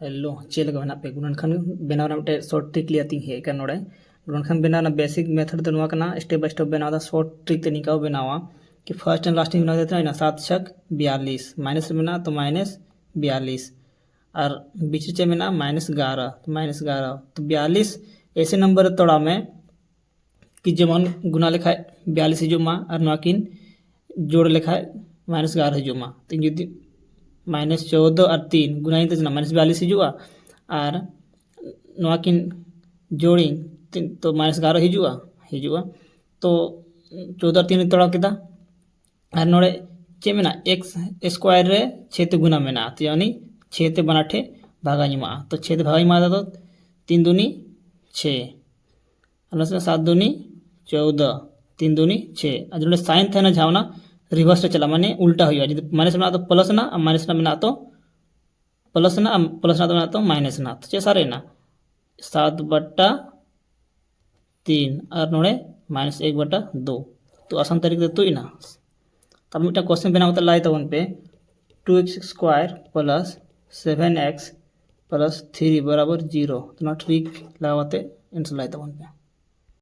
hello चेल का बना पे गुणनखंड बनाना मिटे शॉर्ट ट्रिक लिया तिंग है का नोड़े गुणनखंड बनाना बेसिक मेथड तो नुआ कना स्टेप बाय स्टेप बनावा शॉर्ट ट्रिक तरीका बनावा कि फर्स्ट एंड लास्ट बना देते हैं ना 7 छक 42 माइनस बना तो -42 और बीच चे में ना -11 तो -11 तो 42 ऐसे नंबर तोड़ा में कि जेमन गुना लेखा 42 हिजुमा और नुआ किन जोड़ लेखा -11 हिजुमा तो जुदी -14 और 3 गुनाइन तो -42 हिजुआ और नवा किन जोड़ी तो -11 हिजुआ तो 14 और 3 तोड़ा केदा और नोड़े चे में एक्स स्क्वायर रे 6 ते गुना में तो यानी 6 ते बनाठे भागा निमा तो 6 ते भागा निमा तो 3 दूनी 6 और 7 दूनी 14 3 दूनी 6 और जो साइन थे ना झावना रिवर्स चला माने उल्टा हुआ जी माइनस बना तो प्लस ना माइनस ना बना तो प्लस ना तो बना तो माइनस ना तो सारे ना 7/3 और नोड़े -1/2 तो आसान तरीके से तो ना तब मिटा क्वेश्चन बना होता लाई तब पे 2x² + 7x + 3 = 0 तो ना ट्रिक लगाते आंसर लाई तब पे